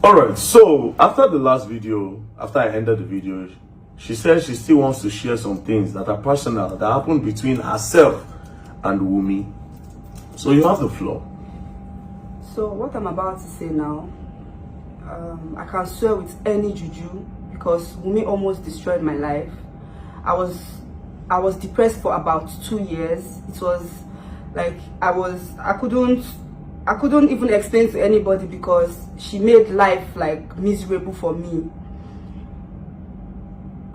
All right, so after the last video, after I ended the video, she said she still wants to share some things that are personal that happened between herself and Wunmi. So you have the floor. So what I'm about to say now, I can swear with any juju because Wunmi almost destroyed my life. I was depressed for about 2 years. It was like I couldn't even explain to anybody because she made life like miserable for me.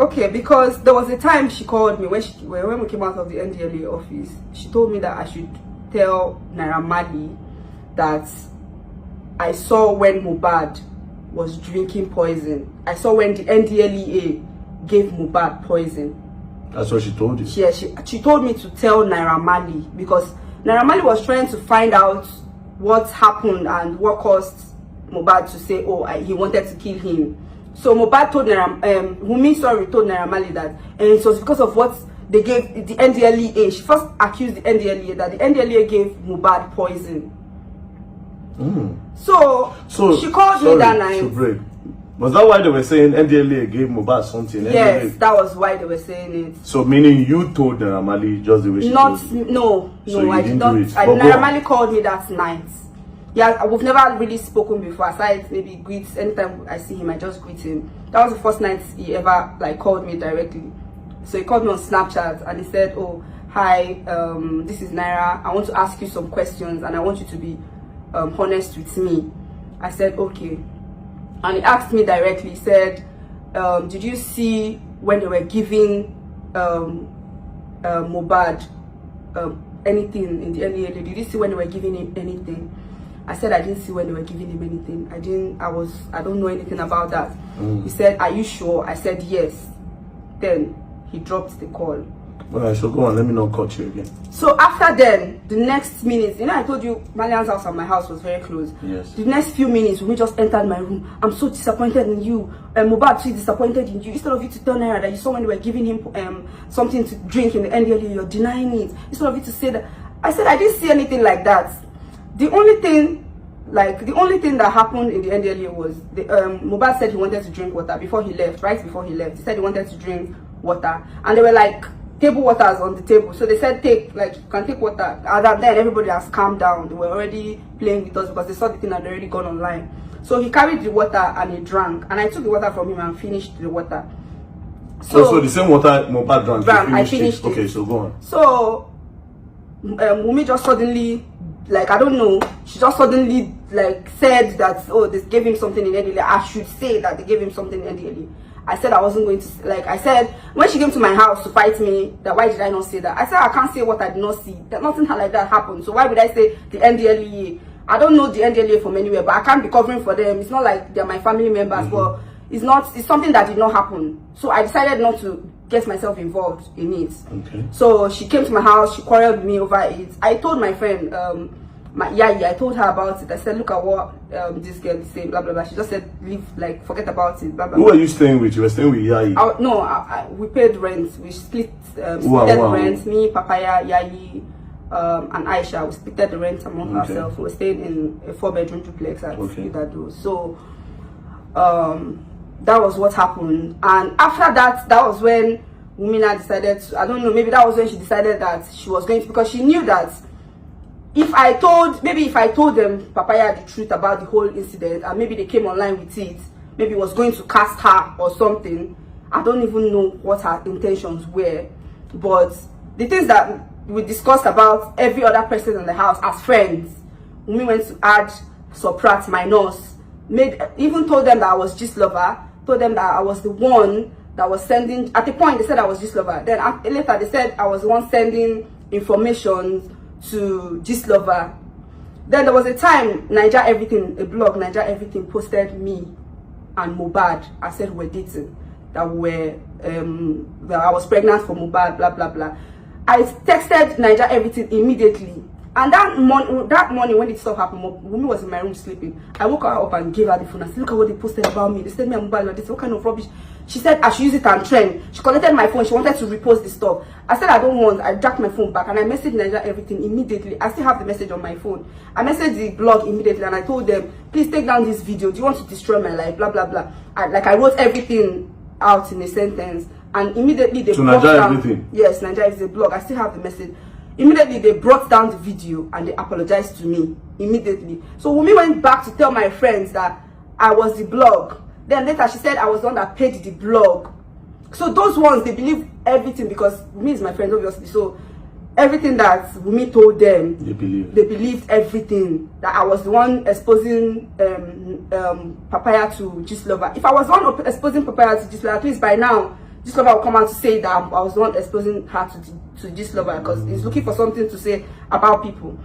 Okay, because there was a time she called me when we came out of the NDLA office. She told me that I should tell Naira Marley that I saw when Mohbad was drinking poison. I saw when the NDLEA gave Mohbad poison. That's what she told you? Yeah, she told me to tell Naira Marley because Naira Marley was trying to find out what happened and what caused Mohbad to say, oh, he wanted to kill him. So Mohbad told Wunmi told Naira Marley that it was because of what they gave the NDLEA. She first accused the NDLEA that the NDLEA gave Mohbad poison. So she called me that night. Was that why they were saying NDLEA gave Mohbad something? Yes, that was why they were saying it. So meaning you told Naira Marley just the way she told you? No, so I did not. Naira Marley called me that night. Yeah, we've never really spoken before. Aside maybe greets. Anytime I see him, I just greet him. That was the first night he ever like called me directly. So he called me on Snapchat and he said, "Oh, hi, this is Naira. I want to ask you some questions and I want you to be honest with me." I said, "Okay." And he asked me directly. He said, "Did you see when they were giving Mohbad anything in the NDLA? Did you see when they were giving him anything?" I said, "I didn't see when they were giving him anything. I don't know anything about that." He said, "Are you sure?" I said, "Yes." Then he dropped the call. Well, so go on, let me not cut you again. So after then, the next minutes, I told you Marian's house and my house was very close. Yes. The next few minutes, we just entered my room. "I'm so disappointed in you. Mohbad too disappointed in you. Instead of you to tell Naira that you saw when they were giving him something to drink in the NDLA, you're denying it. Instead of you to say that." I said, "I didn't see anything like that. The only thing that happened in the NDLA was Mohbad said he wanted to drink water before he left. Right before he left, he said he wanted to drink water, and they were like table waters on the table. So they said you can take water." And then everybody has calmed down. They were already playing with us because they saw the thing had already gone online. So he carried the water and he drank, and I took the water from him and finished the water. So the same water Mohbad drank. I finished it. Okay, so go on. So Wunmi just suddenly, I don't know, she just suddenly said that, oh, they gave him something in NDLA. I should say that they gave him something in NDLA. I said I wasn't going to, I said, when she came to my house to fight me, that why did I not say that? I said I can't say what I did not see. That nothing like that happened. So why would I say the NDLEA? I don't know the NDLEA from anywhere, but I can't be covering for them. It's not like they're my family members, but it's something that did not happen. So I decided not to get myself involved in it. Okay. So she came to my house, she quarreled with me over it. I told my friend, I told her about it. I said, "Look at what this girl is saying, blah blah blah." She just said, "Leave, forget about it, blah blah." Who were you staying with? You were staying with Yayi? We paid rent. We split the rent. Me, Papaya, Yayi, and Aisha. We split the rent among ourselves. We were staying in a 4-bedroom duplex at Idado. So that was what happened. And after that, that was when Wunmi decided to, I don't know, maybe that was when she decided that she was going to, because she knew that if I told them Papaya the truth about the whole incident, and maybe they came online with it, maybe it was going to cast her or something. I don't even know what her intentions were. But the things that we discussed about every other person in the house as friends, Wunmi went to add, subtract, minus, even told them that I was just lover, told them that I was the one that was sending, at the point they said I was just lover. Then later they said I was the one sending information to Gislover. Then there was a time a blog Naija Everything posted me and Mohbad. I said we're dating, that I was pregnant for Mohbad, blah blah blah. I texted Naija Everything immediately, and that morning when it stuff happened, Wunmi was in my room sleeping. I woke her up and gave her the phone. I said, "Look at what they posted about me. They said me and Mohbad like this. What kind of rubbish?" She said I should use it and trend. She collected my phone. She wanted to repost the stuff. I said I don't want. I jacked my phone back and I messaged Nigeria everything immediately. I still have the message on my phone. I messaged the blog immediately and I told them, please take down this video. Do you want to destroy my life? Blah blah blah. I wrote everything out in a sentence, and immediately they brought down everything. Yes, Nigeria is a blog. I still have the message. Immediately they brought down the video and they apologized to me immediately. So Wunmi went back to tell my friends that I was the blog. Then later she said I was the one that paid the blog. So those ones, they believe everything because Wunmi is my friend, obviously. So everything that Wunmi told them, they believed everything. That I was the one exposing Papaya to Gistlover. If I was the one exposing Papaya to Gistlover, at least by now Gistlover will come out to say that I was the one exposing her to Gistlover, because he's looking for something to say about people.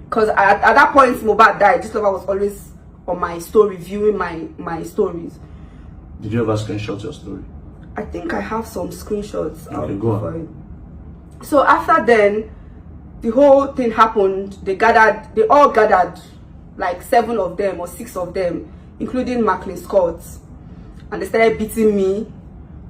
Because at that point Mohbad died, Gistlover was always on my story, viewing my stories. Did you ever screenshot your story? I think I have some screenshots. Okay, go on. So after then, the whole thing happened. They all gathered, like 7 of them or 6 of them, including Macklin Scott, and they started beating me,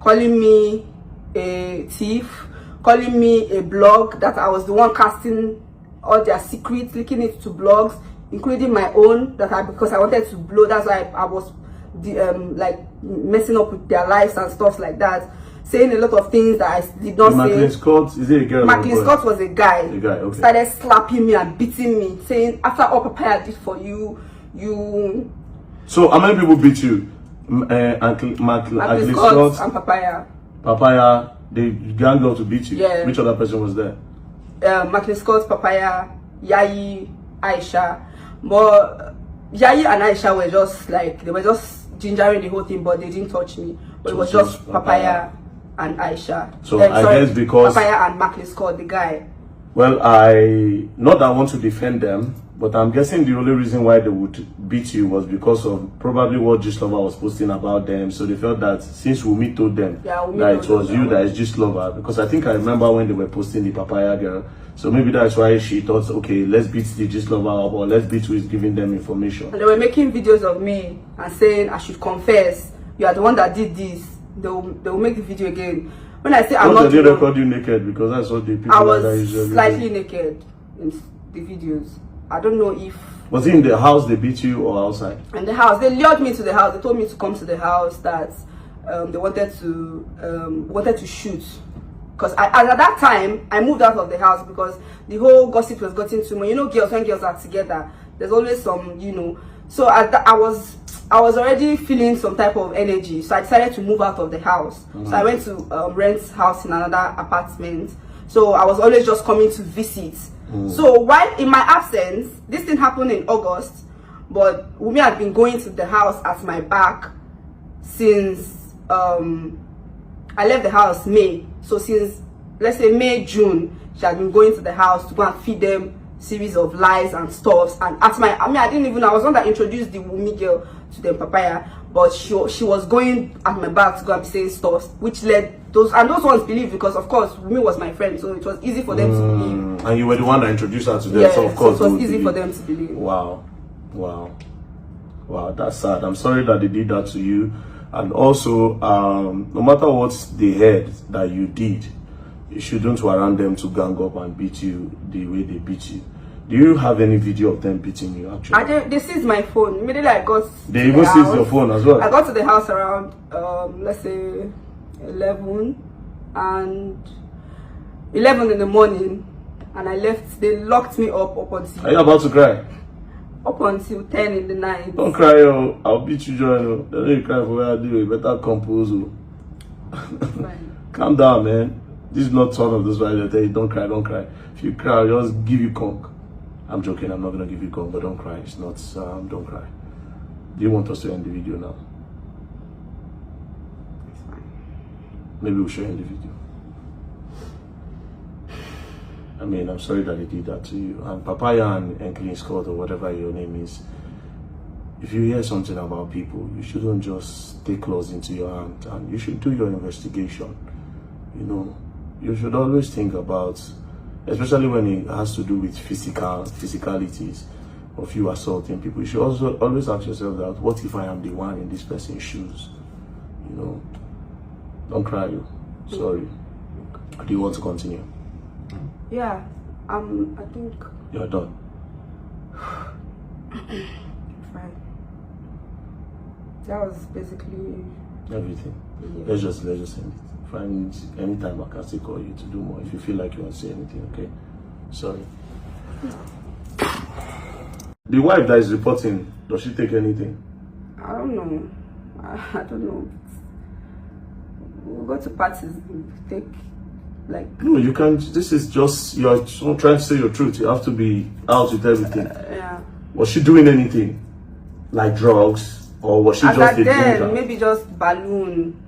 calling me a thief, calling me a blog, that I was the one casting all their secrets, leaking it to blogs, including my own, because I wanted to blow. That's why I was like messing up with their lives and stuff like that, saying a lot of things that I did not say. Macklin Scott, is it a girl? Macklin Scott was a guy. A guy, okay. Started slapping me and beating me, saying after all Papaya did for you. So how many people beat you? Macklin Scott and Papaya. Papaya, they ganged up to beat you. Yeah. Which other person was there? Macklin Scott, Papaya, Yayi, Aisha. But Yayi and Aisha were just like, they were just gingering the whole thing, but they didn't touch me. But it was just Papaya and Aisha. So I guess because Papaya and Macklin Scott, the guy. Well, not that I want to defend them, but I'm guessing the only reason why they would beat you was because of probably what Gistlover was posting about them. So they felt that since Wunmi told them that it was you that is Gistlover, because I think I remember when they were posting the Papaya girl. So maybe that's why she thought, okay, let's beat the Gistlover up, or let's beat who is giving them information. And they were making videos of me and saying I should confess. You are the one that did this. They will make the video again. When I say I'm not, did they record you naked? Because that's what the people I was slightly naked in the videos. I don't know if was it in the house they beat you or outside? In the house. They lured me to the house. They told me to come to the house, that they wanted to shoot. Because at that time, I moved out of the house because the whole gossip was getting to me. You know, girls, when girls are together, there's always some, you know. So I was already feeling some type of energy. So I decided to move out of the house. So I went to rent house in another apartment. So I was always just coming to visit. So while in my absence, this thing happened in August, but Wunmi had been going to the house at my back since I left the house May. So since, let's say, May, June, she had been going to the house to go and feed them series of lies and stuffs. And at my, I didn't even, I was one that introduced the Wunmi girl to them Papaya, but she was going at my back to go and be saying stuffs, which led those ones believed, because of course Wunmi was my friend, so it was easy for them to believe. And you were the one that introduced her to them, yeah, so of course so it was easy for them to believe. Wow, that's sad. I'm sorry that they did that to you. And also, no matter what they heard that you did, you shouldn't warrant them to gang up and beat you the way they beat you. Do you have any video of them beating you actually? They seized my phone. Immediately I got They even seized your phone as well? I got to the house around, let's say, 11 in the morning, and I left. They locked me up until... Are you about to cry? Up until 10 in the night. Don't cry, yo. I'll beat you, Joy. Don't you cry for what I do. You better compose. Calm down, man. This is not one of those where they tell you, don't cry, don't cry. If you cry, I'll just give you conk. I'm joking, I'm not going to give you conk, but don't cry. It's not, don't cry. Do you want us to end the video now? It's fine. Maybe we should end the video. I mean, I'm sorry that they did that to you. And Papaya and Clean Scott, or whatever your name is, if you hear something about people, you shouldn't just take laws into your hand, and you should do your investigation. You know, you should always think about, especially when it has to do with physicalities of you assaulting people, you should also always ask yourself that, what if I am the one in this person's shoes? You know, Don't cry, you. Sorry. Do you want to continue? Yeah. I think You're done. fine. That was basically Everything. yeah. Let's just end it. Find anytime I can still call you to do more if you feel like you want to say anything, okay? Sorry. The wife that is reporting, does she take anything? I don't know. I don't know. We'll go to parties, take like No, you can't. This is just, you're trying to say your truth. You have to be out with everything. yeah. Was she doing anything? Like drugs? Or was she As just at a then, drinker? maybe just balloon.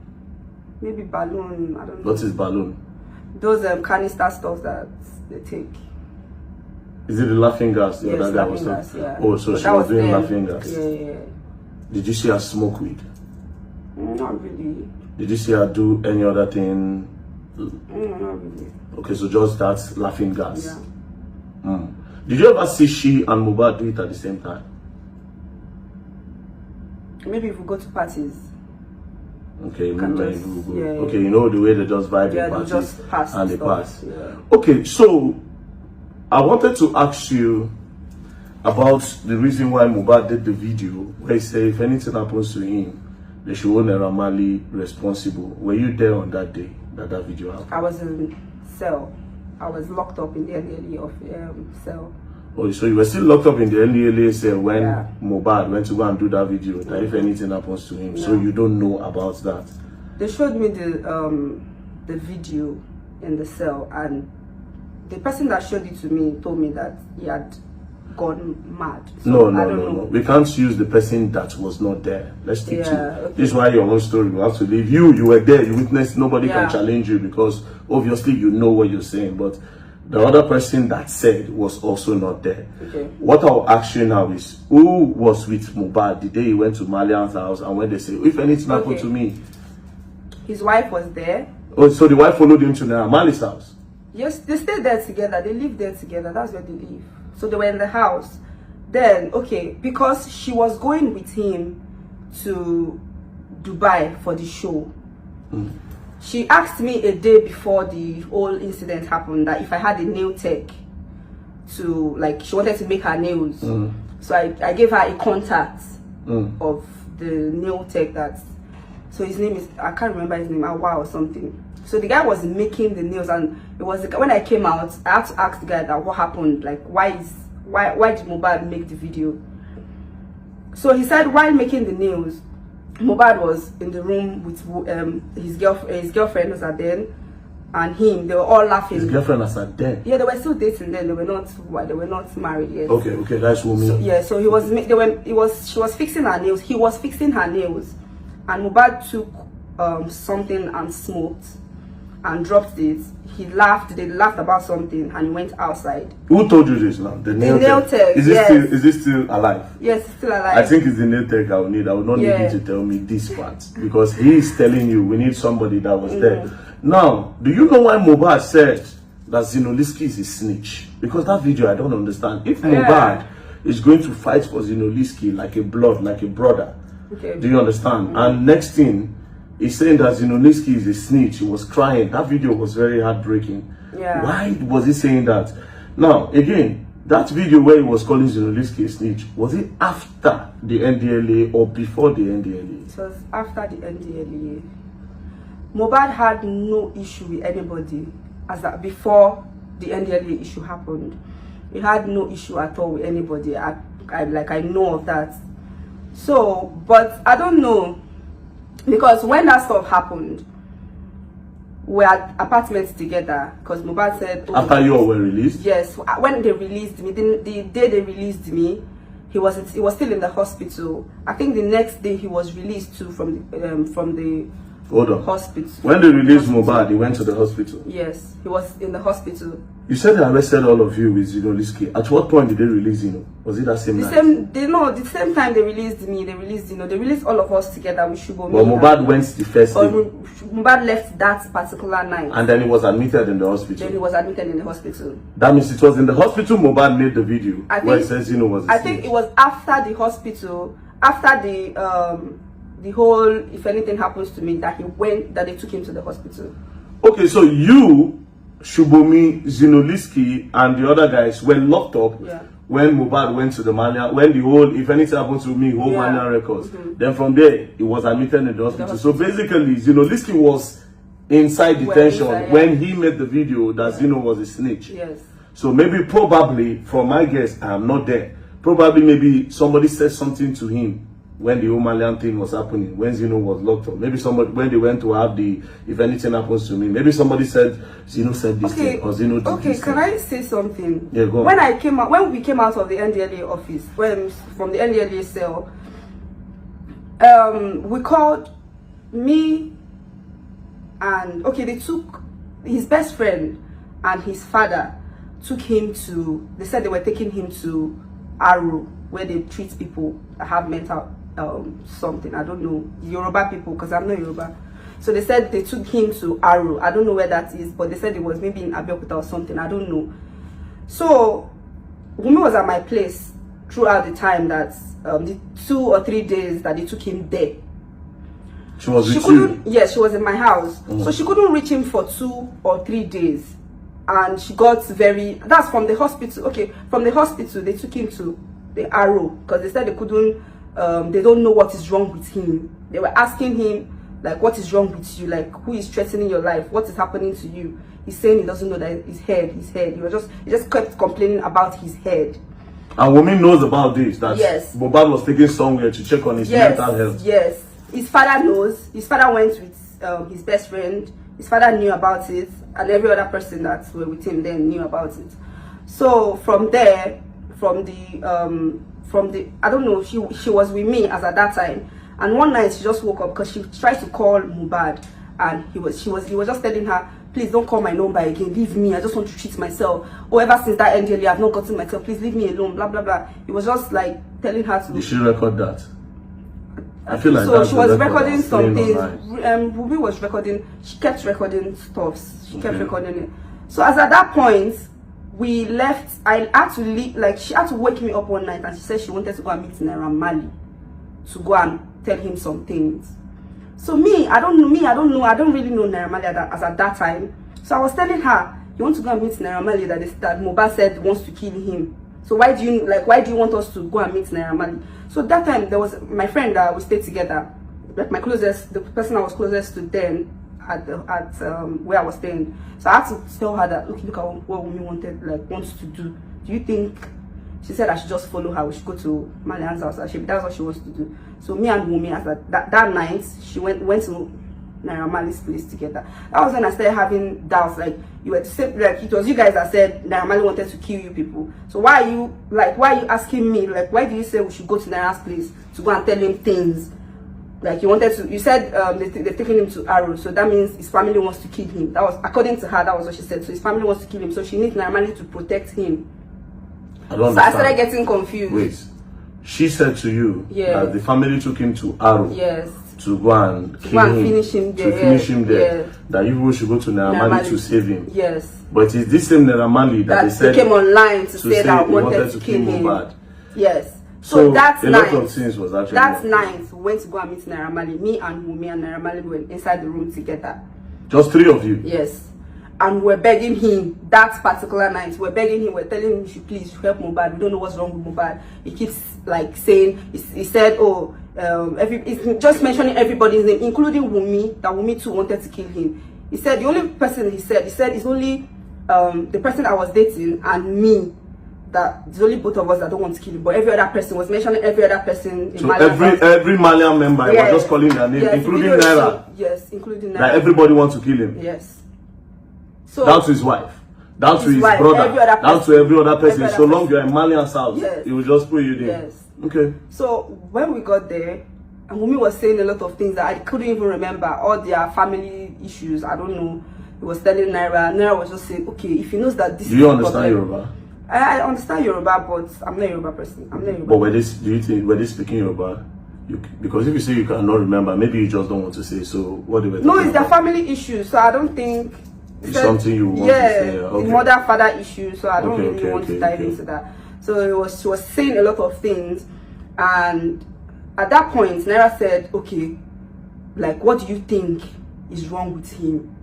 Maybe balloon. I don't know. What is balloon? Those canister stuff that they take. Is it the laughing gas? The Yes, other guy was laughing talking. gas, yeah. Oh, so But she that was doing then. laughing gas. Yeah. Did you see her smoke weed? Not really. Did you see her do any other thing? Not really. Okay, so just that laughing gas. Yeah. Did you ever see she and Mohbad do it at the same time? Maybe if we go to parties. Okay, Can maybe just- we'll go. yeah, Okay, yeah. you know the way they just vibe Yeah, in they parties just pass and they stuff, pass. yeah. Okay, so I wanted to ask you about the reason why Mohbad did the video where he said if anything happens to him, they should hold Naira Marley responsible. Were you there on that day that video happened? I was in cell. I was locked up in the NLE of cell. Oh, so you were still locked up in the NDLA cell when Yeah. Mohbad went to go and do that video, that if anything happens to him, so Yeah. you don't know about that. They showed me the video in the cell, and the person that showed it to me told me that he had gone mad. So No, I no, don't no, know. no. We can't use the person that was not there. Let's stick to Yeah, okay. this is why your own story will have to leave. You were there, you witnessed, nobody Yeah. can challenge you because obviously you know what you're saying. But the other person that said was also not there. Okay. What I'll ask you now is who was with Mohbad the day he went to Malian's house and when they say, if anything happened Okay. to me? His wife was there. Oh, so the wife followed him to Mali's house. Yes, they stayed there together. They lived there together. That's where they live. So they were in the house. Then, okay, because she was going with him to Dubai for the show. She asked me a day before the whole incident happened that if I had a nail tech to, like, she wanted to make her nails. So I gave her a contact of the nail tech that, so his name is, I can't remember his name, Awa or something. So the guy was making the nails, and it was, when I came out, I had to ask the guy that what happened, like why did Mohbad make the video? So he said while making the nails, Mohbad was in the room with his girlfriend was then, and him. They were all laughing. His girlfriend was at then. Yeah, they were still dating then. They were not married yet. Okay, that's what me. So, yeah, so she was fixing her nails. He was fixing her nails, and Mohbad took something and smoked and dropped it. He laughed. They laughed about something, and he went outside. Who told you this now? The nail tech. Is it still alive? Yes, it's still alive. I think it's the nail tech I will need. I will not need you to tell me this part because he is telling you we need somebody that was there. Now, do you know why Mohbad said that Zinoliski is a snitch? Because that video I don't understand. If Mohbad is going to fight for Zinoliski like a brother, do you understand? And next thing, he's saying that Zinoliski is a snitch. He was crying. That video was very heartbreaking. Yeah. Why was he saying that? Now, again, that video where he was calling Zinoliski a snitch, was it after the NDLA or before the NDLA? It was after the NDLA. Mohbad had no issue with anybody before the NDLA issue happened. He had no issue at all with anybody. I know of that. So, but I don't know, because when that stuff happened, we had apartments together. Because Mohbad said, after you all were released? Yes, when they released me, the day they released me, he was still in the hospital. I think the next day he was released too from the Hold on. hospital. When they released Mohbad, he went to the hospital. Yes, he was in the hospital. You said they arrested all of you with Zinoliski. At what point did they release Zino? Was it that same night? The same time they released me, they released they released all of us together with Shubo. But Mohbad went the first day. Mohbad left that particular night. And then he was admitted in the hospital. Then he was admitted in the hospital. That means it was in the hospital Mohbad made the video where it says Zino was a I think it was after the hospital, after the whole if anything happens to me, that they took him to the hospital. Okay, so you, Shubomi, Zinoliski, and the other guys were locked up when Mohbad went to the Malian, when the whole if anything happens to me, whole Malian records. Then from there, he was admitted in the hospital. So basically, Zinoliski was inside detention when he made the video that Zino was a snitch. Yes. So maybe, probably, from my guess, I am not there. Probably, maybe somebody said something to him when the Malian thing was happening, when Zino was locked up. Maybe somebody, when they went to have the, if anything happens to me, maybe somebody said, Zino said this thing, or Zino did this can thing. I say something? Yeah, go on. When we came out of the NDLA office, from the NDLA cell, we called me and, they took his best friend and his father, took him to, they said they were taking him to Aro, where they treat people that have mental something, I don't know, Yoruba people, because I'm not Yoruba. So they said they took him to Aro. I don't know where that is, but they said it was maybe in Abeokuta or something, I don't know. So Wunmi was at my place throughout the time that the 2 or 3 days that they took him there. She was with you? Yes, she was in my house. So she couldn't reach him for 2 or 3 days. And she got that's from the hospital. From the hospital, they took him to the Aro because they said they couldn't, they don't know what is wrong with him. They were asking him, like, what is wrong with you? Like, who is threatening your life? What is happening to you? He's saying he doesn't know that his head. He just kept complaining about his head. And Wunmi knows about this, that Mohbad was taken somewhere to check on his mental health. Yes. His father knows. His father went with his best friend. His father knew about it, and every other person that were with him then knew about it. So from there, from the I don't know, she was with me as at that time, and one night she just woke up because she tried to call Mohbad, and he was just telling her, please don't call my number again, leave me, I just want to treat myself. Ever since that NDLA, I've not gotten myself, please leave me alone, blah blah blah. He was just like telling her to. Did she record that? I feel like so she was recording some things. Ruby was recording. She kept recording stuffs. She kept recording it. So as at that point, we left. I had to leave. Like, she had to wake me up one night, and she said she wanted to go and meet Naira Marley to go and tell him some things. So I don't really know Naira Marley as at that time. So I was telling her, you want to go and meet Naira Marley that Mohbad said wants to kill him. So why do you want us to go and meet Naira Marley? So that time there was my friend that we stayed together, like the person I was closest to then at where I was staying. So I had to tell her that, look at what Wunmi wants to do. Do you think? She said I should just follow her. We should go to Malian's house. That's what she wants to do. So me and Wunmi, that night, she went to Naira Marley's place together. That was when I started having doubts. Like, you were to say, like, it was you guys that said Naira Marley wanted to kill you people. So why are you asking me? Like, why do you say we should go to Naira's place to go and tell him things? Like, you said they've taken him to Aro, so that means his family wants to kill him. That was, according to her, that was what she said. So his family wants to kill him, so she needs Naira Marley to protect him. I don't so understand. I started getting confused. Wait, she said to you that the family took him to Aro. Yes. To go and kill him, finish him there. To finish him there. That you people should go to Naira Marley to save him. Yes. But it's this same Naira Marley that they said came online to say that wanted to kill him. Mohbad. Yes. So that a night, lot of things was actually that night we went to go and meet Naira Marley. Me and Wunmi and Naira Marley were inside the room together. Just 3 of you? Yes. And we're begging him that particular night. We're begging him. We're telling him, you should please help Mohbad. We don't know what's wrong with Mohbad. He keeps like saying, he said, oh, he's just mentioning everybody's name, including Wunmi. That Wunmi too wanted to kill him. He said the only person he said it's only the person I was dating and me. That it's only both of us that don't want to kill him. But every other person was mentioning every other person. So every Malian member was just calling their name, including Naira. Yes, including Naira. That everybody wants to kill him. Yes. So down to his wife, down to his brother, down to every other person. So long you're in Malian's house, he will just put you there. Yes. Okay. So when we got there, and Wunmi was saying a lot of things that I couldn't even remember, all their family issues. I don't know. He was telling Naira. Naira was just saying, okay, if he knows that this. Do you understand Yoruba? I understand Yoruba, but I'm not a Yoruba person. I'm not a Yoruba. But do you think were they speaking Yoruba? Because if you say you cannot remember, maybe you just don't want to say. So what they were. No, it's their family issues. So I don't think. It's something you want to say. Okay. The mother-father issue. So I don't really want to dive into that. So she was saying a lot of things, and at that point, Naira said, okay, like, what do you think is wrong with him?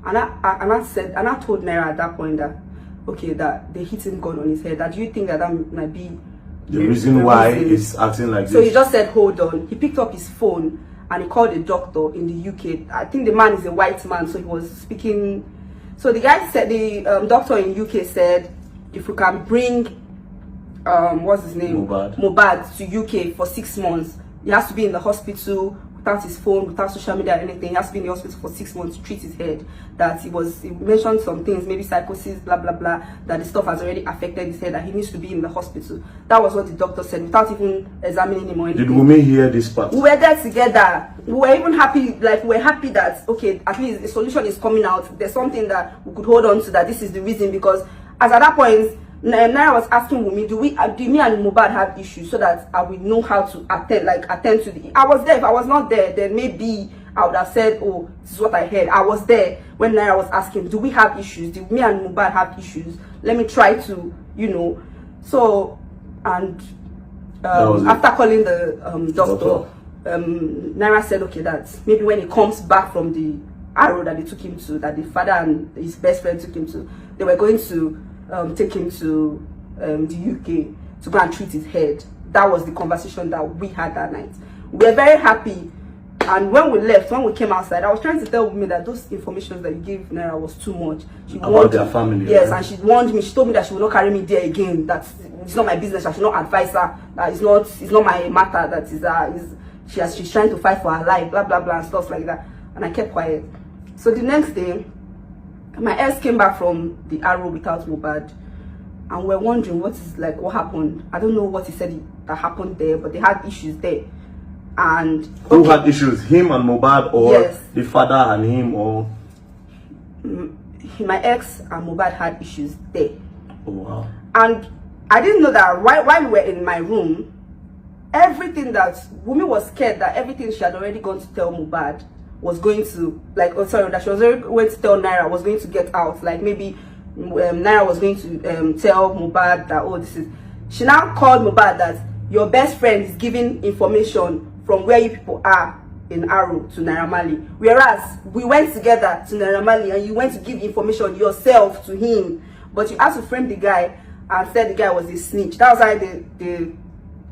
And I told Naira at that point that, okay, that they hit him gun on his head. That do you think that might be the reason why he's acting like this? So he just said, hold on. He picked up his phone and he called a doctor in the UK. I think the man is a white man, so he was speaking. So the guy said, the doctor in UK said, if we can bring, what's his name? Mohbad to UK for 6 months. He has to be in the hospital without his phone, without social media or anything. He has to be in the hospital for 6 months to treat his head. That he mentioned some things, maybe psychosis, blah blah blah, that the stuff has already affected his head, that he needs to be in the hospital. That was what the doctor said, without even examining him or anything. Did Wunmi hear this part? We were there together. We were even happy, like we were happy that, okay, at least the solution is coming out. There's something that we could hold on to, that this is the reason, because as at that point, Naira was asking Wunmi, do me and Mohbad have issues, so that I will know how to attend to the. I was there. If I was not there, then maybe I would have said, oh, this is what I heard. I was there when Naira was asking, do we have issues? Do me and Mohbad have issues? Let me try to, So, and after calling the doctor, Naira said, okay, that maybe when he comes back from the arrow that they took him to, that the father and his best friend took him to, they were going to take him to the UK to go and treat his head. That was the conversation that we had that night. We were very happy. And when we left, when we came outside, I was trying to tell me that those information that you gave Naira was too much. She about their family. Yes, right? And she warned me. She told me that she will not carry me there again. That it's not my business. I should not advise her. That it's not my matter. That she's trying to fight for her life. Blah blah blah and stuff like that. And I kept quiet. So the next day, my ex came back from the arrow without Mohbad, and we're wondering what happened. I don't know what he said that happened there, but they had issues there. And who had issues? Him and Mohbad, or yes, the father and him, or my ex and Mohbad had issues there. Oh wow. And I didn't know that while we were in my room, everything that Wunmi was scared that everything she had already gone to tell Mohbad was going to that she was already going to tell Naira was going to get out. Like maybe Naira was going to tell Mohbad that, oh, this is. She now called Mohbad that your best friend is giving information from where you people are in Arrow to Naira Marley, whereas we went together to Naira Marley and you went to give information yourself to him, but you had to frame the guy and said the guy was a snitch. That was why they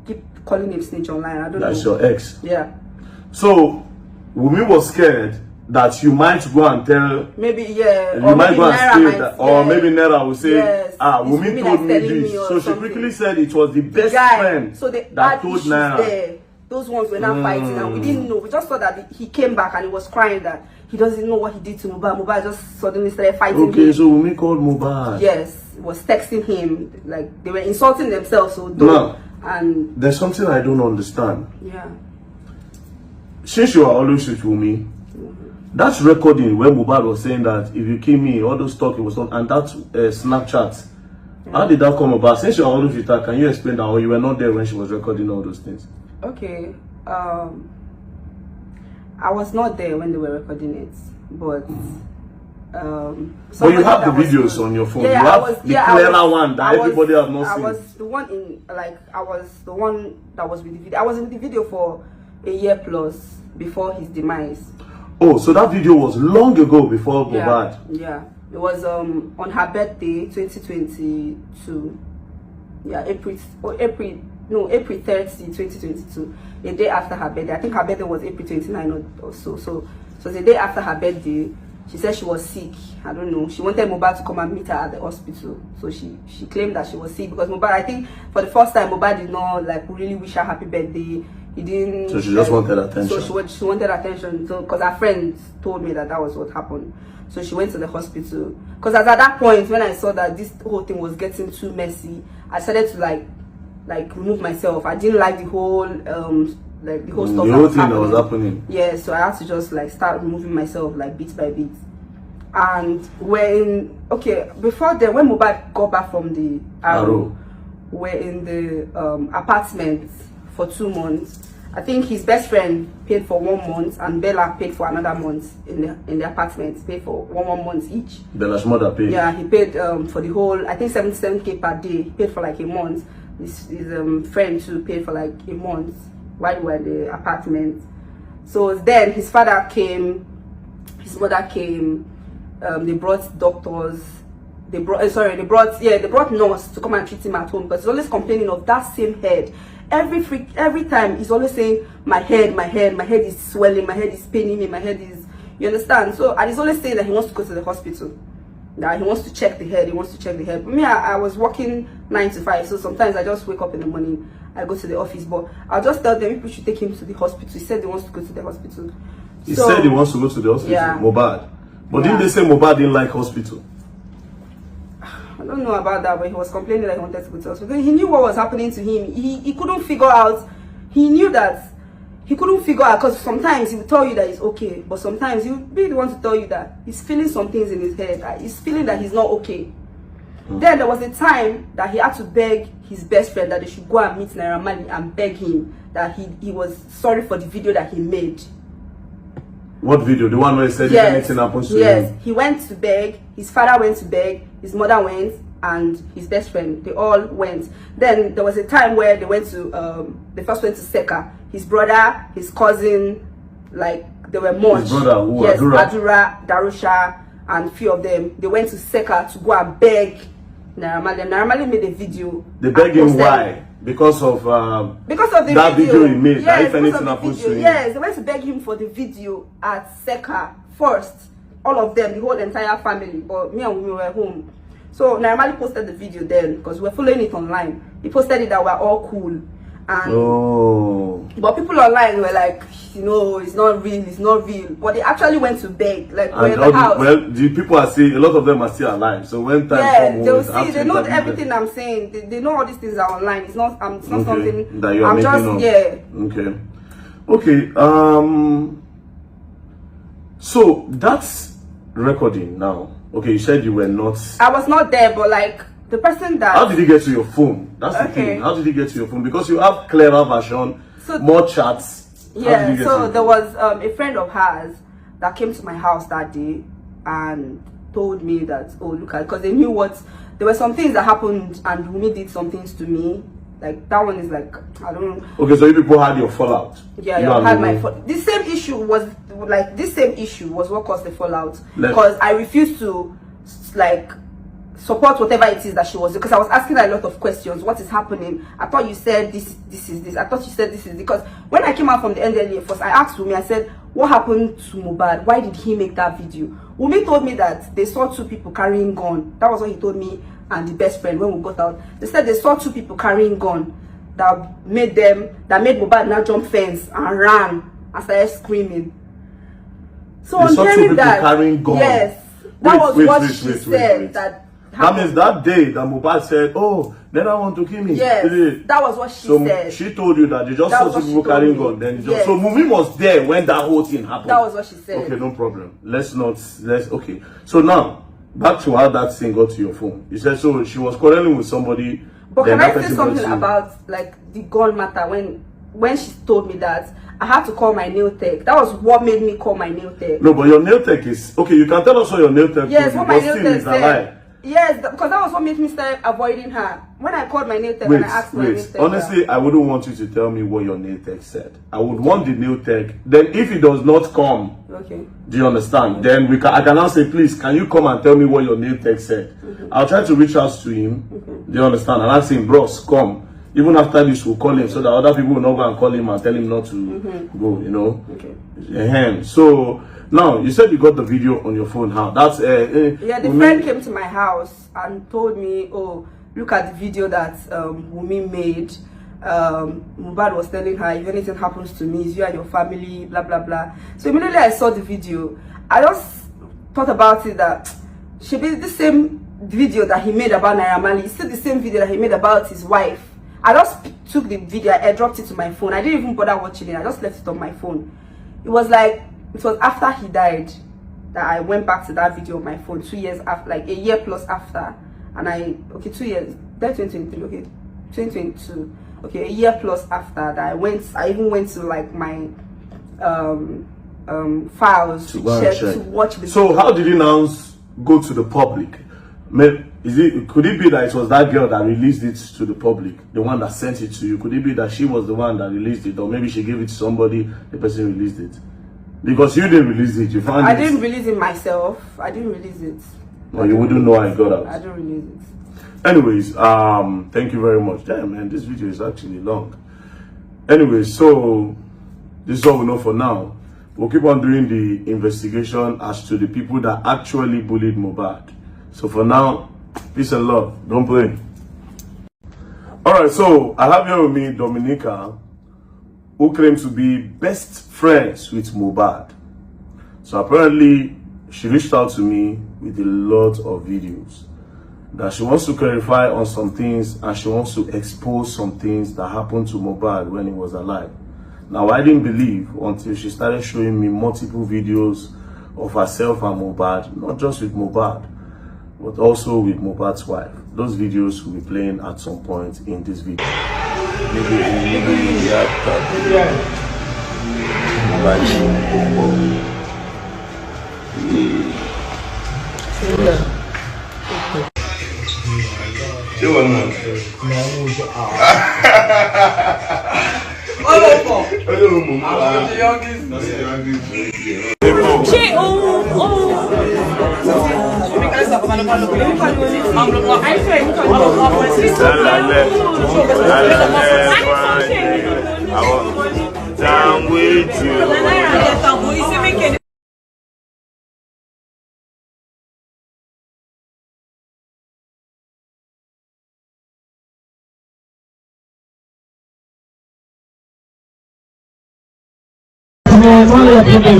keep calling him snitch online. I don't know. That's your ex. Yeah. So Wunmi was scared that you might go and tell. Maybe, yeah. You might go and say that, or maybe Naira will say, yes, Wunmi told me this. So she quickly said it was the best friend so that told Naira. There. Those ones were not fighting, and we didn't know. We just saw that he came back and he was crying that he doesn't know what he did to Mohbad. Mohbad just suddenly started fighting him. So Wunmi called Mohbad. Yes, was texting him, like they were insulting themselves. So and there's something I don't understand. Yeah. Since you are always with Wunmi, that's recording where Mohbad was saying that if you kill me, all those talk it was on, and that Snapchat. How did that come about? Since you are always with her, can you explain that, or you were not there when she was recording all those things? Okay, I was not there when they were recording it, but but you have the videos on your phone. Yeah, you have the clearer one that everybody has not seen. I was the one I was the one that was with the video. I was in the video for a year plus before his demise. Oh, so that video was long ago before Mohbad. Yeah, it was on her birthday, 2022. Yeah, April 30, 2022. A day after her birthday. I think her birthday was April 29 or so. So the day after her birthday, she said she was sick. I don't know. She wanted Mohbad to come and meet her at the hospital. So she claimed that she was sick because Mohbad, I think for the first time, Mohbad did not really wish her happy birthday. He didn't. So she just wanted attention. So she wanted attention. So because her friends told me that was what happened. So she went to the hospital. Because at that point, when I saw that this whole thing was getting too messy, I started to remove myself. I didn't like the whole stuff. The whole thing that was happening. Yeah, so I had to just start removing myself bit by bit. And before then, when Mohbad got back from the Arrow, we're in the apartment for 2 months. I think his best friend paid for 1 month and Bella paid for another month in the apartment. Paid for one month each. Bella's mother paid. Yeah, he paid for the whole, I think 77K per day. He paid for a month. His friend too paid for a month. while we were in the apartment. So then his father came, his mother came, they brought doctors, they brought nurse to come and treat him at home, because he's always complaining of that same head. Every time he's always saying, my head is swelling, my head is paining me, my head is, you understand? So, and he's always saying that he wants to go to the hospital, that he wants to check the head, But me, I was working 9 to 5, so sometimes I just wake up in the morning, I go to the office, but I'll just tell them people should take him to the hospital. He said he wants to go to the hospital. He said he wants to go to the hospital, yeah. Mohbad. But didn't they say Mohbad didn't like hospital? I don't know about that, but he was complaining that he wanted to go to hospital. He knew what was happening to him. He couldn't figure out. He knew that he couldn't figure out, because sometimes he will tell you that he's okay, but sometimes he will be the one to tell you that he's feeling some things in his head. He's feeling that he's not okay. Then there was a time that he had to beg his best friend that they should go and meet Naira Marley and beg him that he was sorry for the video that he made. What video? The one where he said if anything happens to him? Yes, he went to beg, his father went to beg, his mother went, and his best friend, they all went. Then there was a time where they went to, they first went to Seka. His brother, his cousin, like, they were much. His brother, who? Yes, Adura, Darusha, and few of them. They went to Seka to go and beg Naira Marley. Naira Marley made a video. They begged him why? Because of the that video he made. Yes, if anything happens to him. Yes, they went to beg him for the video at Seka first. All of them, the whole entire family. But me and we were home. So Naira Marley posted the video then, because we were following it online. He posted it that we're all cool. And but people online were like, you know, it's not real. But they actually went to beg, like, we're in the house. Well, the people are saying, a lot of them are still alive. So when time comes, they'll see, they know everything I'm saying. They know all these things are online. It's not something that you're making up. Okay. So that's recording now. Okay, you said you were not. I was not there, but like, the person that... How did he get to your phone? That's the thing. How did he get to your phone? Because you have clearer version, more chats. Yeah, so there was a friend of hers that came to my house that day and told me that, oh, look at, because they knew what... There were some things that happened and Wunmi did some things to me. Like, that one is like, I don't know. Okay, so you people had your fallout. Yeah, I had my fallout. The same issue was what caused the fallout. Because I refused to, like, support whatever it is that she was, because I was asking her a lot of questions. What is happening? I thought you said this is this. I thought you said this is, because when I came out from the NDLEA first, I asked Wunmi, I said, what happened to Mohbad? Why did he make that video? Wunmi told me that they saw 2 people carrying gun. That was what he told me and the best friend when we got out. They said they saw 2 people carrying gun that made Mohbad now jump fence and ran and started screaming. So on hearing that, carrying gun. Yes, that was what she said. That means that day that Mohbad said, oh, then I want to kill me. Yes, that was what she said. She told you that they just saw 2 people carrying gun. Then so Wunmi was there when that whole thing happened. That was what she said. Okay, no problem. Okay. So now, back to how that thing got to your phone. You said, so she was quarreling with somebody. But can I say something about, like, the gun matter? When she told me that, I had to call my nail tech. That was what made me call my nail tech. No, but your nail tech is... Okay, you can tell us what your nail tech is. Yes, what my nail tech said. Yes, because that was what made me start avoiding her. When I called my nail tech and I asked my nail tech... Honestly, I wouldn't want you to tell me what your nail tech said. I would want the nail tech. Then if it does not come... Okay. Do you understand? Then I can now say, please, can you come and tell me what your nail tech said? I'll try to reach out to him. Do you understand? And ask him, bros, come. Even after this, we'll call him so that other people will not go and call him and tell him not to go, you know? Okay. So... Now, you said you got the video on your phone. How? That's yeah, the friend came to my house and told me, oh, look at the video that Wunmi made. Mohbad was telling her, if anything happens to me, it's you and your family, blah, blah, blah. So immediately I saw the video. I just thought about it that should be the same video that he made about Naira Marley. It's still the same video that he made about his wife. I just took the video, I dropped it to my phone. I didn't even bother watching it. I just left it on my phone. It was after he died that I went back to that video on my phone 2 years after, like a year plus after. And 2 years, that's 2023, okay, 2022. Okay, a year plus after that I even went to like my files to watch the So how did you now go to the public? Could it be that it was that girl that released it to the public, the one that sent it to you? Could it be that she was the one that released it, or maybe she gave it to somebody, the person released it? Because you didn't release it, you found it. I didn't release it myself. I didn't release it. Well, you wouldn't know how it got out. I didn't release it. Anyways, thank you very much. Damn, man, this video is actually long. Anyways, so this is all we know for now. We'll keep on doing the investigation as to the people that actually bullied Mohbad. So for now, peace and love. Don't play. Alright, so I have here with me Dominica, who claims to be best friends with Mohbad. So apparently, she reached out to me with a lot of videos that she wants to clarify on some things, and she wants to expose some things that happened to Mohbad when he was alive. Now, I didn't believe until she started showing me multiple videos of herself and Mohbad, not just with Mohbad, but also with Mohbad's wife. Those videos will be playing at some point in this video. Down with you.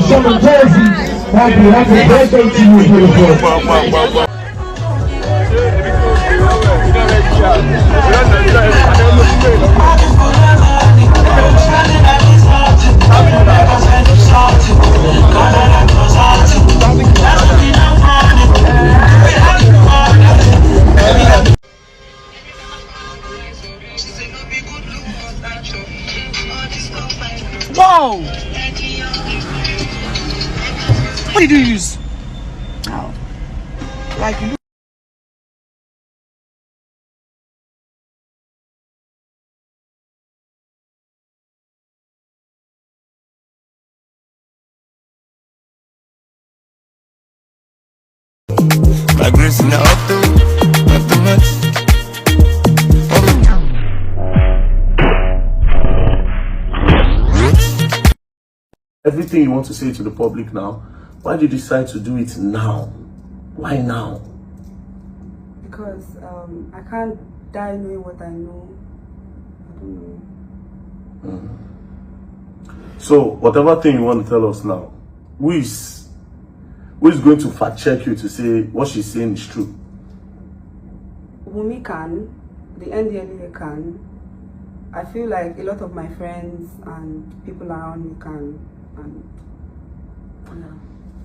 From Jersey, happy birthday to you, beautiful. Whoa! What did you use? Oh. Like you. My grace in the auto, nothing much. Everything you want to say to the public now, why did you decide to do it now? Why now? Because I can't die knowing what I know. I don't know. So, whatever thing you want to tell us now, who is going to fact check you to say what she's saying is true? Wumi can, the NDLEA can. I feel like a lot of my friends and people around me can. And, yeah.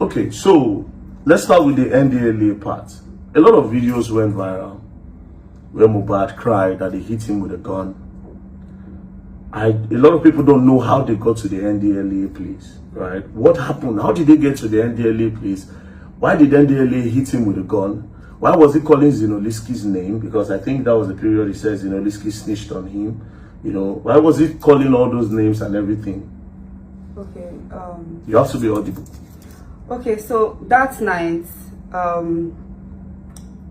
Okay, so let's start with the NDLEA part. A lot of videos went viral where Mohbad cried that they hit him with a gun. A lot of people don't know how they got to the NDLEA place, right? What happened? How did they get to the NDLEA place? Why did NDLEA hit him with a gun? Why was he calling Zinoliski's name? Because I think that was the period he says Zinoliski snitched on him. You know, why was he calling all those names and everything? Okay. You have to be audible. Okay, so that night,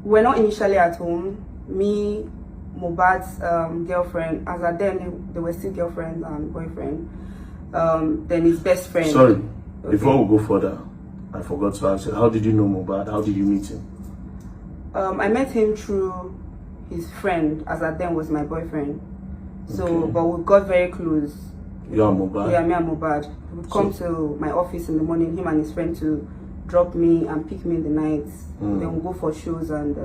we're not initially at home. Me, Mohbad's girlfriend, as at then they were still girlfriend and boyfriend. Then his best friend. Sorry, okay. Before we go further, I forgot to ask you, how did you know Mohbad? How did you meet him? I met him through his friend, as at then was my boyfriend. So, Okay. but we got very close. You and Mohbad? Yeah, me and Mohbad. He would come to my office in the morning, him and his friend, to drop me and pick me in the night. Then we'll go for shows and...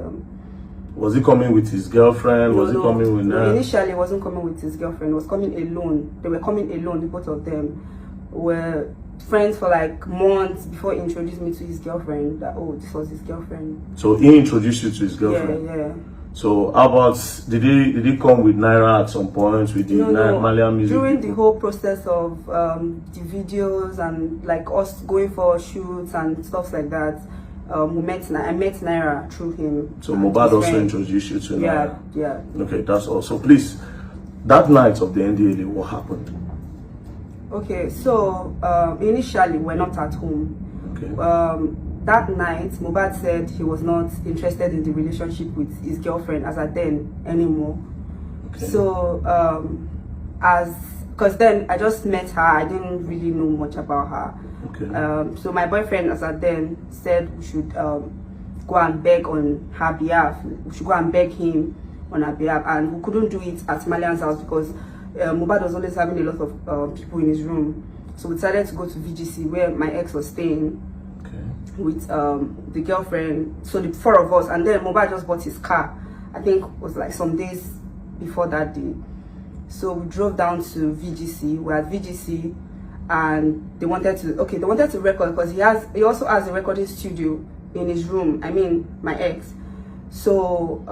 was he coming with his girlfriend? Was he coming with her? Initially, he wasn't coming with his girlfriend. He was coming alone. They were coming alone, the both of them. Were friends for like months before he introduced me to his girlfriend. That, oh, this was his girlfriend. So he introduced you to his girlfriend? Yeah, yeah. So how about, did he come with Naira at some point with the Malian music? During the whole process of the videos and like us going for shoots and stuff like that, I met Naira through him. So Mohbad also introduced you to Naira? Yeah. Okay, that's all. So please, that night of the NDLA, what happened? Okay, so initially we're not at home. Okay. That night, Mohbad said he was not interested in the relationship with his girlfriend as at then anymore. Okay. So, because then I just met her, I didn't really know much about her. Okay. So my boyfriend as at then said we should go and beg on her behalf. We should go and beg him on her behalf, and we couldn't do it at Malian's house because Mohbad was always having a lot of people in his room. So we decided to go to VGC where my ex was staying. Okay. With the girlfriend, so the 4 of us, and then Mohbad just bought his car. I think it was like some days before that day. So we drove down to VGC. We're at VGC, and they wanted to record because he also has a recording studio in his room. I mean, my ex. So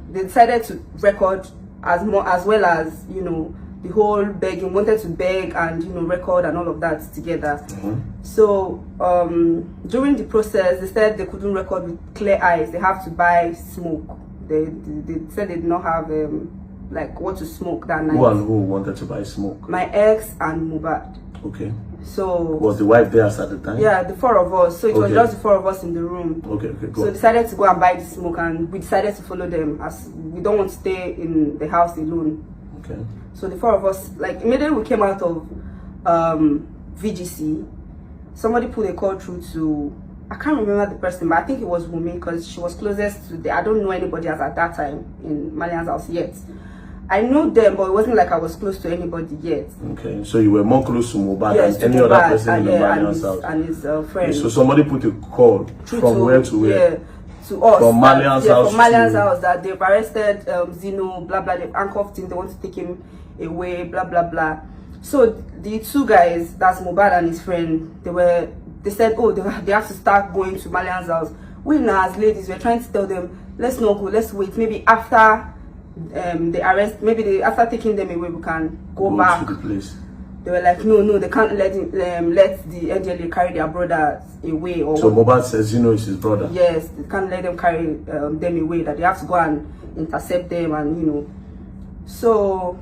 they decided to record as well as, you know, the whole begging, wanted to beg and, you know, record and all of that together. So during the process, they said they couldn't record with clear eyes. They have to buy smoke. They said they did not have like what to smoke that night. Who and who wanted to buy smoke? My ex and Mohbad. Okay. So was the wife there at the time? Yeah, the 4 of us. So it was just the 4 of us in the room. Okay, go So on. decided to go and buy the smoke, and we decided to follow them as we don't want to stay in the house alone. Okay. So the 4 of us, like immediately we came out of VGC, somebody put a call through to, I can't remember the person, but I think it was Wumi because she was closest to I don't know anybody else at that time in Malian's house yet. I know them, but it wasn't like I was close to anybody yet. Okay, so you were more close to Mohbad than any Mohbad, other person in the Malian's house. And his friend. So somebody put a call from where to where? Yeah, to us. From Malian's house. From Malian's house that they've arrested Zeno, blah blah. They've handcuffed him. They want to take him away, blah blah blah. So the 2 guys, that's Mohbad and his friend, they said, oh, they have to start going to Malian's house. We now as ladies, we're trying to tell them, let's not go, let's wait. Maybe after the arrest, after taking them away, we can go back to the place. They were like, no, they can't let the NDLA carry their brothers away. Or so Mohbad says Zeno is his brother. Yes, they can't let them carry them away. That they have to go and intercept them, and you know. So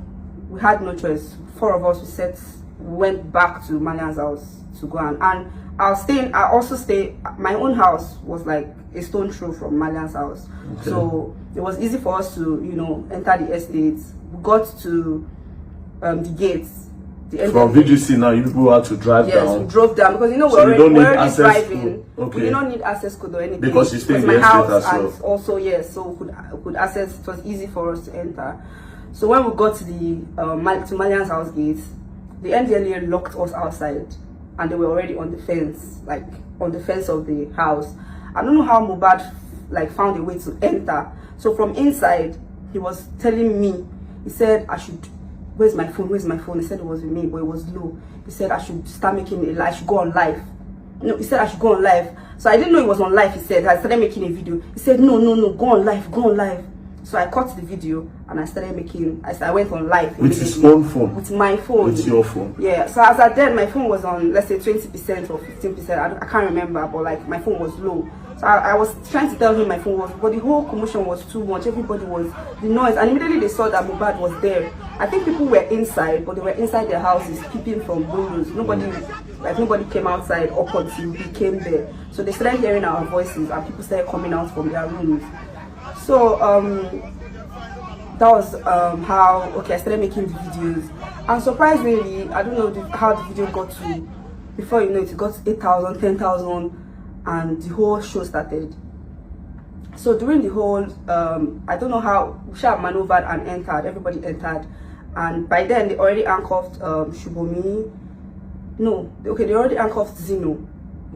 we had no choice. 4 of us went back to Malian's house to go and I also stay. My own house was like a stone throw from Malian's house, so it was easy for us to, you know, enter the estates. We got to the gates. From VGC now, you people had to drive down. Yes, we drove down because, you know, so we're already driving. Okay. We did not need access code or anything. Because you stay in my the house estate as well. and also, yes, so we could access. It was easy for us to enter. So when we got to the to Malian's house gates, the NDLA locked us outside, and they were already on the fence, like on the fence of the house. I don't know how Mohbad like found a way to enter. So from inside, he was telling me, he said I should, where's my phone? He said it was with me, but it was low. He said I should start making I should go on live. No, he said I should go on live. So I didn't know it was on live. He said I started making a video. He said no, go on live. So I cut the video and I started making. I went on live with his own phone. With my phone. With your phone. Yeah. So as at then, my phone was on, let's say 20% or 15%. I can't remember, but like my phone was low. So I was trying to tell him my phone was, but the whole commotion was too much. Everybody was, the noise, and immediately they saw that Mohbad was there. I think people were inside, but they were inside their houses, peeping from windows. Nobody came outside up until we came there. So they started hearing our voices, and people started coming out from their rooms. So that was how I started making the videos. And surprisingly, I don't know how the video got to, before you know it got 8,000, 10,000, and the whole show started. So during the whole I don't know how we shall maneuvered and entered. Everybody entered, and by then they already handcuffed Shubomi. No, okay, they already handcuffed Zeno.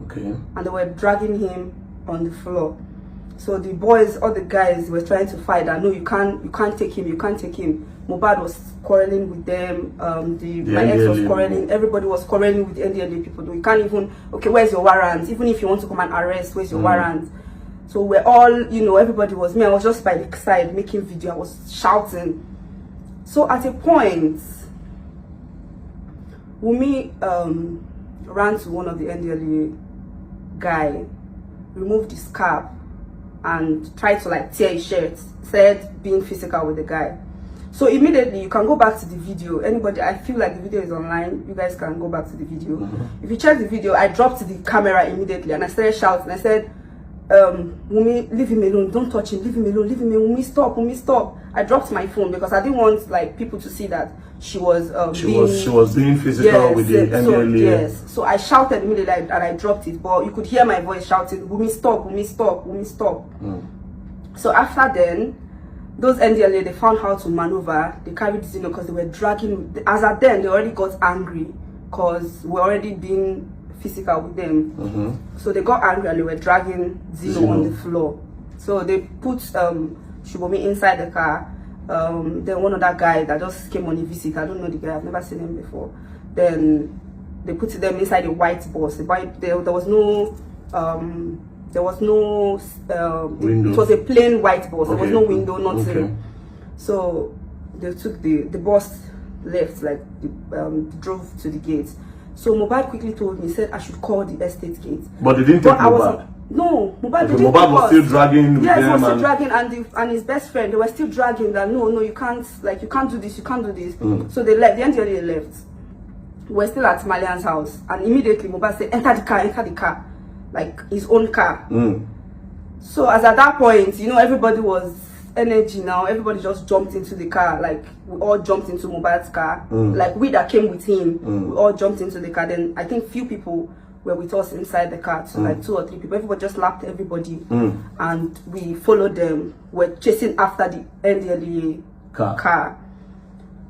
Okay. And they were dragging him on the floor. So the boys, all the guys were trying to fight that no, you can't take him. Mohbad was quarreling with them. My ex was quarreling. Everybody was quarreling with the NDLA people. You can't even, okay, where's your warrant? Even if you want to come and arrest, where's your warrant? So we're all, you know, everybody was me. I was just by the side making video. I was shouting. So at a point, Wumi ran to one of the NDLA guy removed his cap and tried to like tear his shirt, said being physical with the guy. So immediately you can go back to the video. Anybody, I feel like the video is online, you guys can go back to the video. If you check the video, I dropped the camera immediately and I started shouting. I said, Wumi, leave him alone, don't touch him, leave him alone, leave him alone, Wumi, stop, Wumi, stop. I dropped my phone because I didn't want like people to see that she was she was being physical with the NLA. Yes, so I shouted immediately and I dropped it, but you could hear my voice shouting, Wumi, stop, Wumi, stop, Wumi, stop. So after then, those NDLA, they found how to maneuver. They carried Zino because they were dragging. As at then, they already got angry because we're already being physical with them. So they got angry and they were dragging Zino on the floor. So they put Shubomi inside the car. Then one other guy that just came on a visit. I don't know the guy. I've never seen him before. Then they put them inside a white bus. There was no. There was no window. It was a plain white bus. There was no window, nothing. So they took the bus left, like drove to the gate. So Mohbad quickly told me, he said I should call the estate gate. But they didn't take Mohbad. No, Mohbad didn't. Mohbad was still dragging with yes, them. Yes, was still dragging, and his best friend, they were still dragging that no, you can't, like you can't do this, you can't do this. So they left. The NDLA left. We're still at Malian's house, and immediately Mohbad said, enter the car. Like his own car. So as at that point, you know, everybody was energy now. Everybody just jumped into the car. Like we all jumped into Mohbad's car. Like we that came with him, we all jumped into the car. Then I think few people were with us inside the car. So like 2 or 3 people. Everybody just lapped everybody, and we followed them. We're chasing after the NDLEA car.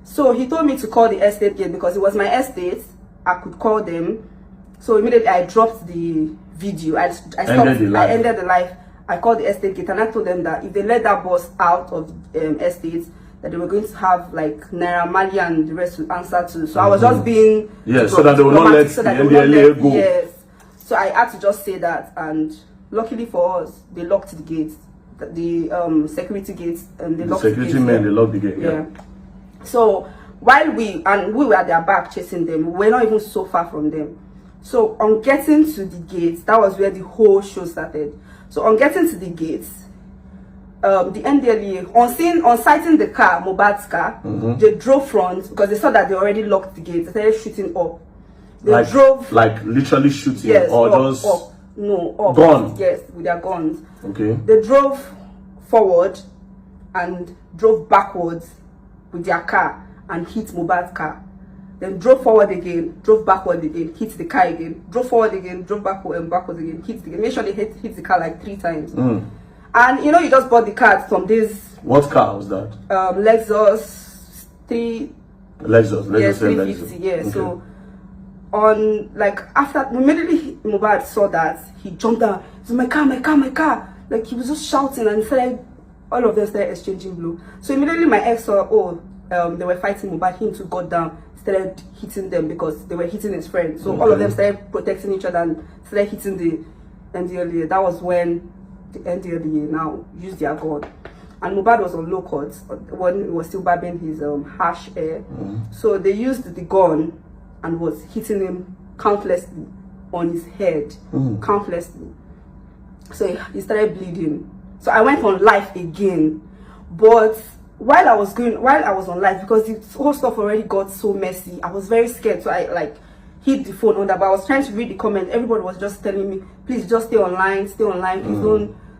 So he told me to call the estate gate because it was my estate. I could call them. So immediately I dropped the video. I stopped. I ended the live. I called the estate gate and I told them that if they let that bus out of estates, that they were going to have like Naira Marley and the rest to answer to. So I was just being so that they will not let the NDLA go. Yes. So I had to just say that, and luckily for us, they locked the gates, the security gates, and they locked the security men. They locked the gate. Yeah. So while we were at their back chasing them, we were not even so far from them. So on getting to the gates, that was where the whole show started. So on getting to the gates, the NDLEA, on sighting the car, Mohbad's car, they drove front because they saw that they already locked the gates. They started shooting up. They drove like literally shooting, or just up. Guns. Yes, with their guns. Okay. They drove forward and drove backwards with their car and hit Mohbad's car. Then drove forward again, drove backward again, hit the car again, drove forward again, drove backward and backwards again, hit the car. Make sure they hit the car like 3 times. And you know, you just bought the car from this. What car was that? Lexus 350. Yeah, 350. Yeah. Okay. So on like after immediately Mohbad saw that, he jumped down. He said, my car. Like he was just shouting and started, all of them started exchanging blows. So immediately my ex saw, they were fighting Mohbad. Him too got down, started hitting them because they were hitting his friend. So all of them started protecting each other and started hitting the NDLEA. That was when the NDLEA now used their gun. And Mohbad was on low cuts when he was still barbing his harsh hair. So they used the gun and was hitting him countlessly on his head, countlessly. So he started bleeding. So I went on live again, but while I was on live, because the whole stuff already got so messy, I was very scared. So I like hit the phone on that, but I was trying to read the comments. Everybody was just telling me, please just stay online, please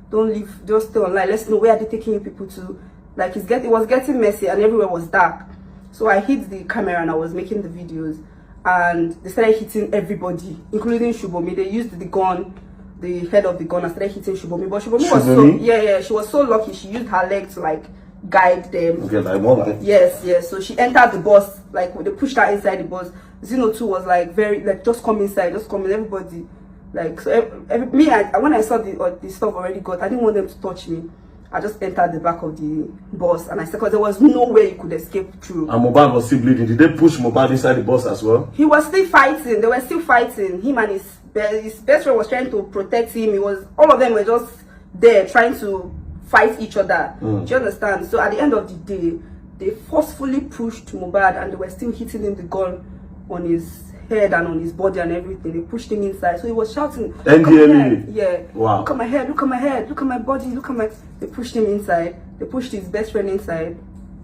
don't leave, just stay online. Let's know where are they taking you people to. Like it was getting messy and everywhere was dark. So I hit the camera and I was making the videos, and they started hitting everybody, including Shubomi. They used the gun, the head of the gun, and started hitting Shubomi. But Shubomi was so she was so lucky. She used her leg to like guide them. Okay, like Mohbad. Yes. So she entered the bus, like they pushed her inside the bus. Zino too was like very like just come inside, just come in. Everybody like so. When I saw the stuff already got, I didn't want them to touch me. I just entered the back of the bus and I said, because there was no way you could escape through. And Mohbad was still bleeding. Did they push Mohbad inside the bus as well? He was still fighting. They were still fighting. Him and his best friend was trying to protect him. All of them were just there trying to fight each other. Do you understand? So at the end of the day, they forcefully pushed Mohbad and they were still hitting him the gun on his head and on his body and everything. They pushed him inside, so he was shouting, NDLA. Yeah. Wow. Look at my head, look at my head, look at my body, look at my. They pushed him inside. They pushed his best friend inside,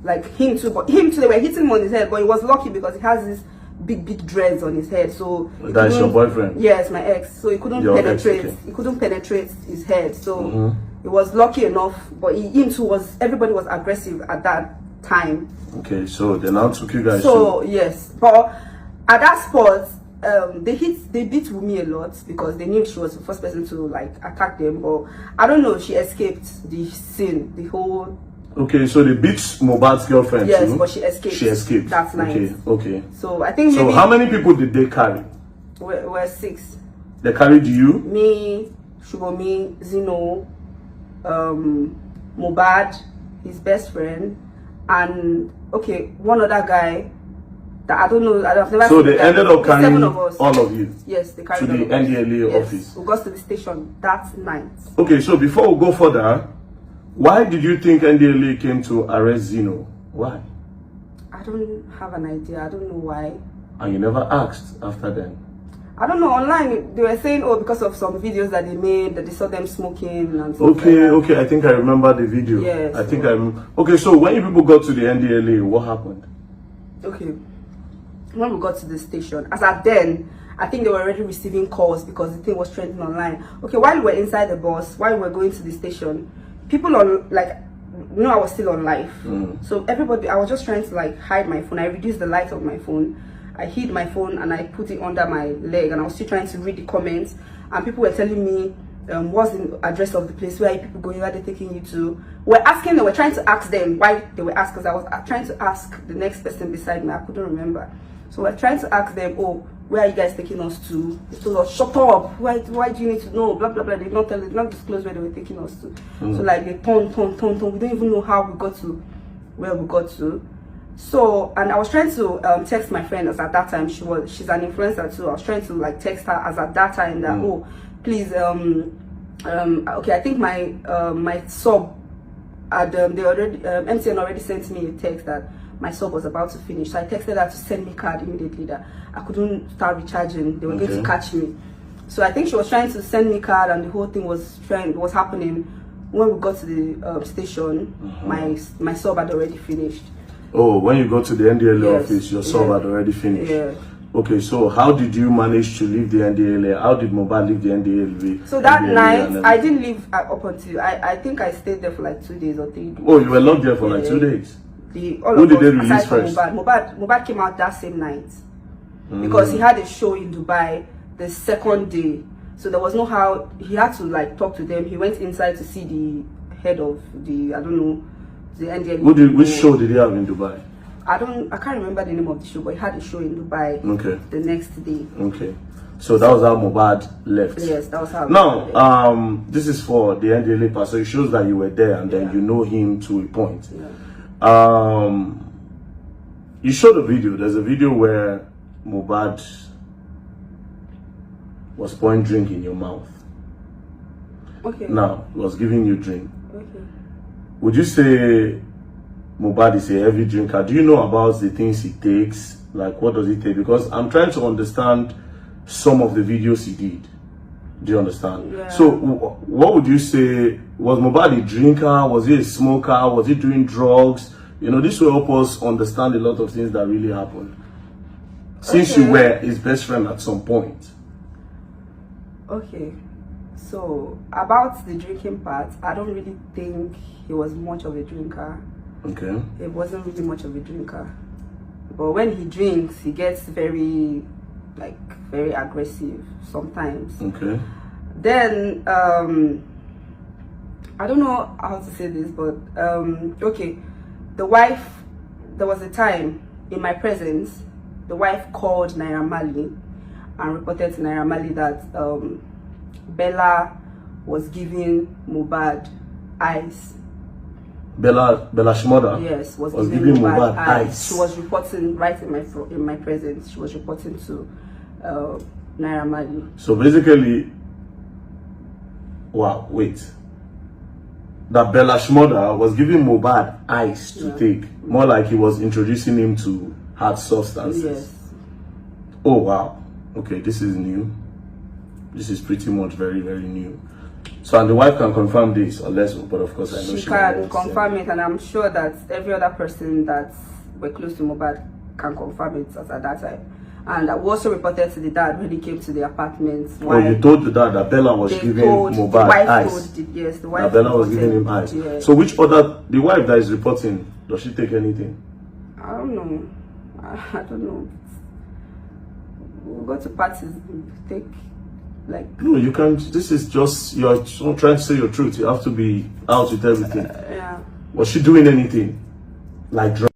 like him too. But him too, they were hitting him on his head. But he was lucky because he has this big dreads on his head. So that's your boyfriend? Yes, my ex. So he couldn't penetrate. Okay. He couldn't penetrate his head. So he was lucky enough. But him too was. Everybody was aggressive at that time. Okay, so they now took you guys. So yes, but at that spot, they beat Wumi a lot because they knew she was the first person to like attack them. But I don't know, she escaped the scene, the whole. Okay, so they beat Mohbad's girlfriend. Yes, too? But she escaped. She escaped. That night. Okay. So I think. So how many people did they carry? We're 6. They carried you? Me, Shubomi, Zino, Mohbad, his best friend, and one other guy that I don't know. I've never. So they ended up carrying all of you. Yes, they carried to the NDLA office. Yes, we got to the station that night. Okay, so before we go further, why did you think NDLA came to arrest Zino? Why? I don't have an idea. I don't know why. And you never asked after then? I don't know. Online, they were saying, because of some videos that they made, that they saw them smoking and stuff. Okay. I think I remember the video. Yes. I think I remember. Okay, so when you people got to the NDLA, what happened? Okay. When we got to the station, as at then, I think they were already receiving calls because the thing was trending online. Okay, while we were inside the bus, while we were going to the station, people on, like, I was still on live. So everybody, I was just trying to like hide my phone. I reduced the light of my phone. I hid my phone and I put it under my leg, and I was still trying to read the comments, and people were telling me what's the address of the place, where are people going, where are they taking you to. They were trying to ask them why they were asked, because I was trying to ask the next person beside me. I couldn't remember, so we're trying to ask them, where are you guys taking us to? They told us, shut up, why do you need to know, blah blah blah. They did not tell, they did not disclose where they were taking us to. So like they turn, we don't even know how we got to where we got to. So, and I was trying to text my friend, as at that time she's an influencer too. I was trying to like text her as at that time that please okay, I think my sub at they already MTN already sent me a text that my sub was about to finish. So I texted her to send me card immediately that I couldn't start recharging. They were going to catch me. So I think she was trying to send me card, and the whole thing was happening. When we got to the station, my sub had already finished. Oh, when you go to the NDLA office, your sub had already finished. Yeah. Okay, so how did you manage to leave the NDLA? How did Mohbad leave the NDLA? So that night, I didn't leave up until, I think I stayed there for like 2 days or 3 days. Oh, you were locked there for like 2 days? Who did they release first? Mohbad came out that same night. Because he had a show in Dubai the second day. So there was no how, he had to like talk to them. He went inside to see the head of the, I don't know, the NDLA. Which show did he have in Dubai? I can't remember the name of the show, but he had a show in Dubai the next day. Okay. So that was how Mohbad left. Yes, that was how. Now, this is for the NDLA part, so it shows that you were there and then you know him to a point. Yeah. You showed a video. There's a video where Mohbad was pouring drink in your mouth. Okay. Now, he was giving you drink. Okay. Would you say Mohbad is a heavy drinker? Do you know about the things he takes? Like, what does he take? Because I'm trying to understand some of the videos he did. Do you understand? Yeah. So, what would you say? Was Mohbad a drinker? Was he a smoker? Was he doing drugs? You know, this will help us understand a lot of things that really happened. Since you were his best friend at some point. Okay. So, about the drinking part, I don't really think he was much of a drinker. Okay. He wasn't really much of a drinker. But when he drinks, he gets very aggressive sometimes. Okay. Then, I don't know how to say this, but, okay. The wife, there was a time in my presence, the wife called Naira Marley and reported to Naira Marley that Bella was giving Mohbad ice. Bella Shmoda? Yes, was giving Mohbad ice. She was reporting right in my presence. She was reporting to Naira Marley. So basically, wow, wait. That Bella Shmoda was giving Mohbad ice to take. More like he was introducing him to hard substances. Yes. Oh wow. Okay, this is new. This is pretty much very, very new. So, and the wife can confirm this or less, but of course I know she can confirm it, and I'm sure that every other person that were close to Mohbad can confirm it as at that time. And I also reported to the dad when he came to the apartment. Oh, you told the dad that Bella was giving Mohbad ice. Yes, the wife. That Bella was giving him ice. Yeah. So which other, the wife that is reporting, does she take anything? I don't know. I don't know. We'll go to parties, take like. No, you can't. This is just, you're not trying to say your truth. You have to be out with everything. Yeah. Was she doing anything? Like drugs?